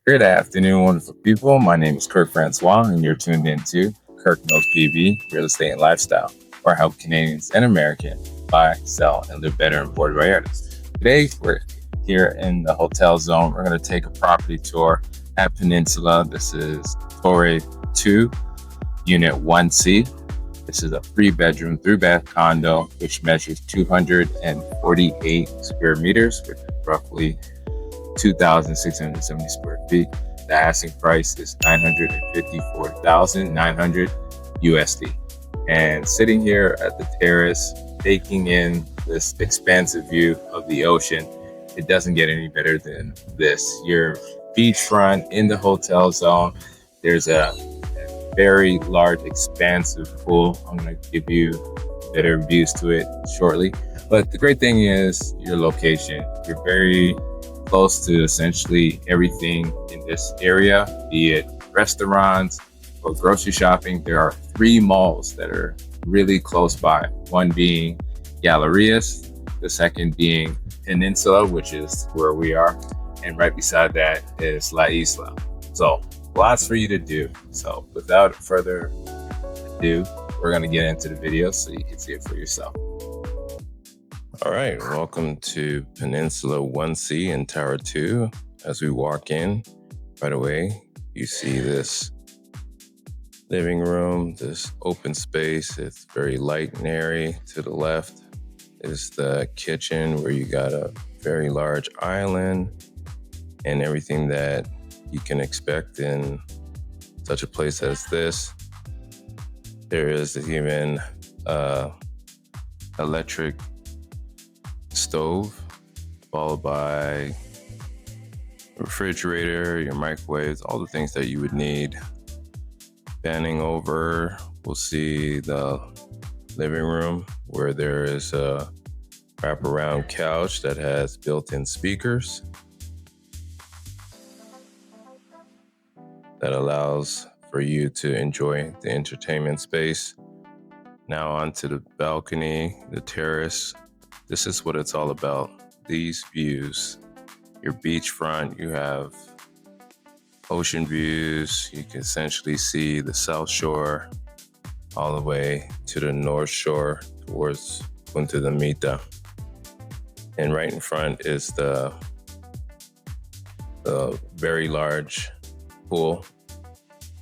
Good afternoon, wonderful people. My name is Kirk Francois, and you're tuned in to Kirk Knows PV Real Estate and Lifestyle, where I help Canadians and Americans buy, sell, and live better in Puerto Vallarta. Today, we're here in the hotel zone. We're going to take a property tour at Peninsula. This is Torre 2, Unit 1C. This is a 3-bedroom, 3-bath condo, which measures 248 square meters, which is roughly 2,670 square feet. The asking price is $954,900 USD. And sitting here at the terrace, taking in this expansive view of the ocean, it doesn't get any better than this. You're beachfront in the hotel zone. There's a very large, expansive pool. I'm going to give you better views to it shortly. But the great thing is your location. You're very close to essentially everything in this area, be it restaurants or grocery shopping. There are 3 malls that are really close by, one being Gallerias, the second being Peninsula, which is where we are, and right beside that is La Isla. So lots for you to do. So without further ado, we're going to get into the video so you can see it for yourself. All right, welcome to Peninsula 1C and Tower 2. As we walk in, right away, you see this living room, this open space. It's very light and airy. To the left is the kitchen where you got a very large island and everything that you can expect in such a place as this. There is even electric stove, followed by refrigerator, your microwaves, all the things that you would need. Panning over, we'll see the living room where there is a wraparound couch that has built-in speakers that allows for you to enjoy the entertainment space. Now onto the balcony, the terrace. This is what it's all about. These views, your beachfront, you have ocean views. You can essentially see the South Shore all the way to the North Shore towards Punta de Mita. And right in front is the very large pool.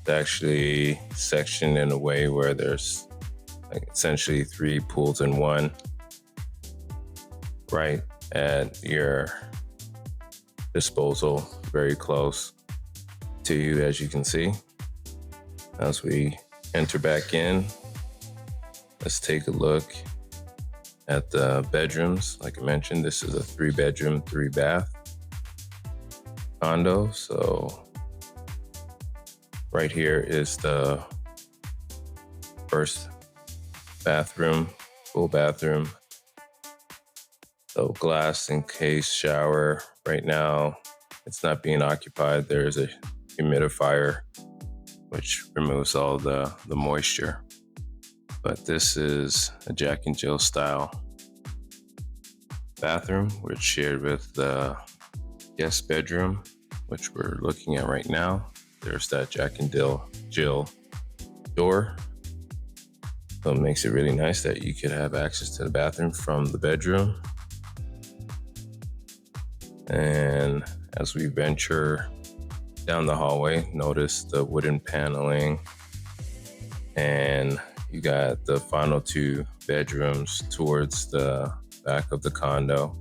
It's actually sectioned in a way where there's essentially 3 pools in one, right at your disposal, very close to you, as you can see. As we enter back in, let's take a look at the bedrooms. Like I mentioned, this is a 3-bedroom, 3-bath condo. So right here is the first bathroom, full bathroom. So glass encased shower. Right now, it's not being occupied. There's a humidifier, which removes all the moisture. But this is a Jack and Jill style bathroom, which shared with the guest bedroom, which we're looking at right now. There's that Jack and Jill door. So it makes it really nice that you could have access to the bathroom from the bedroom. And as we venture down the hallway, notice the wooden paneling, and you got the final 2 bedrooms towards the back of the condo,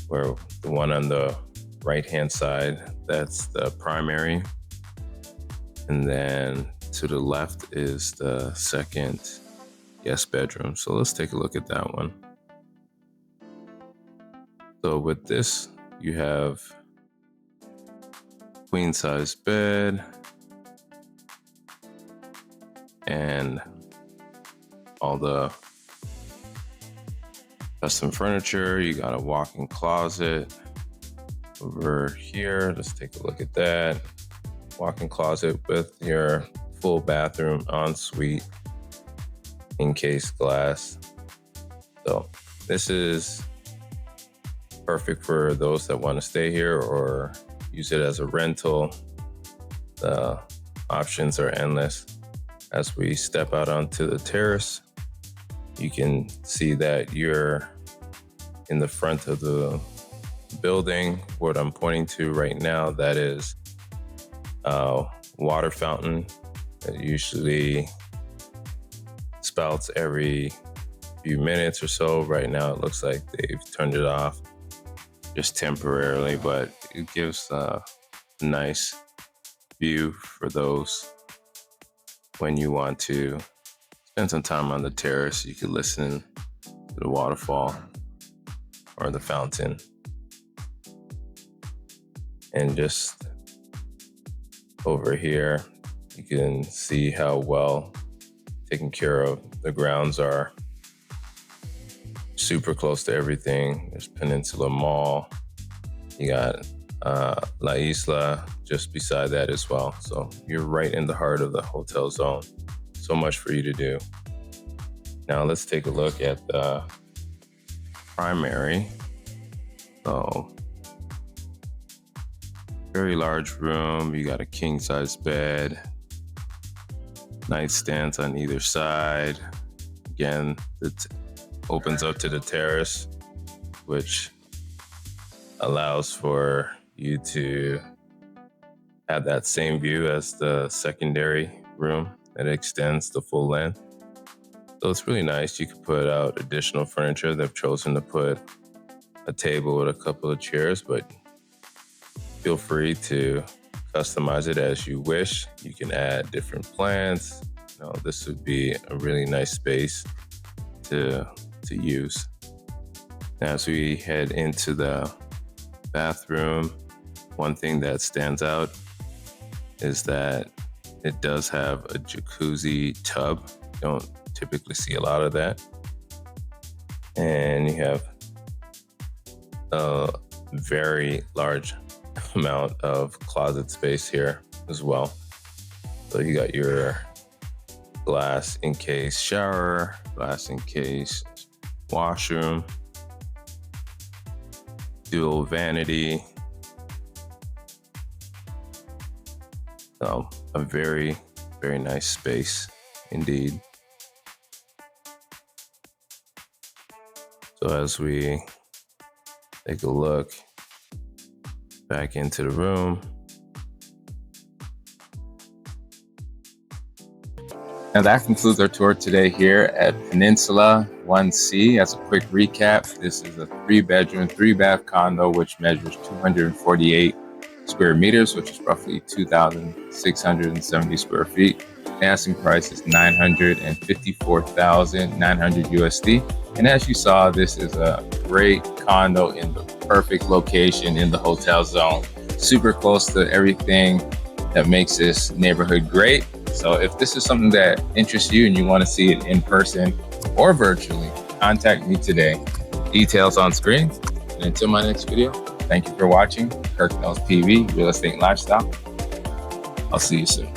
where the one on the right-hand side, that's the primary. And then to the left is the second guest bedroom. So let's take a look at that one. So with this, you have queen size bed and all the custom furniture. You got a walk-in closet over here. Let's take a look at that. Walk-in closet with your full bathroom ensuite, encased glass. So this is perfect for those that want to stay here or use it as a rental. The options are endless. As we step out onto the terrace, you can see that you're in the front of the building. What I'm pointing to right now, that is a water fountain that usually spouts every few minutes or so. Right now it looks like they've turned it off just temporarily, but it gives a nice view for those when you want to spend some time on the terrace. You could listen to the waterfall or the fountain, and just over here you can see how well taken care of the grounds are. Super close to everything. There's Peninsula Mall. You got La Isla just beside that as well. So you're right in the heart of the hotel zone. So much for you to do. Now let's take a look at the primary. So very large room. You got a king size bed, nightstands on either side. Again, it opens up to the terrace, which allows for you to have that same view as the secondary room that extends the full length. So it's really nice. You could put out additional furniture. They've chosen to put a table with a couple of chairs, but feel free to customize it as you wish. You can add different plants. This would be a really nice space to use. Now, as we head into the bathroom, one thing that stands out is that it does have a jacuzzi tub. You don't typically see a lot of that. And you have a very large amount of closet space here as well. So you got your glass encased shower, glass encased washroom, dual vanity. So a very, very nice space indeed. So as we take a look back into the room. Now that concludes our tour today here at Peninsula 1C. As a quick recap, this is a 3-bedroom, 3-bath condo which measures 248 square meters, which is roughly 2,670 square feet. The asking price is $954,900 USD. And as you saw, this is a great condo in the perfect location in the hotel zone. Super close to everything that makes this neighborhood great. So if this is something that interests you and you want to see it in person or virtually, contact me today. Details on screen. And until my next video, thank you for watching. Kirk Knows PV, Real Estate and Lifestyle. I'll see you soon.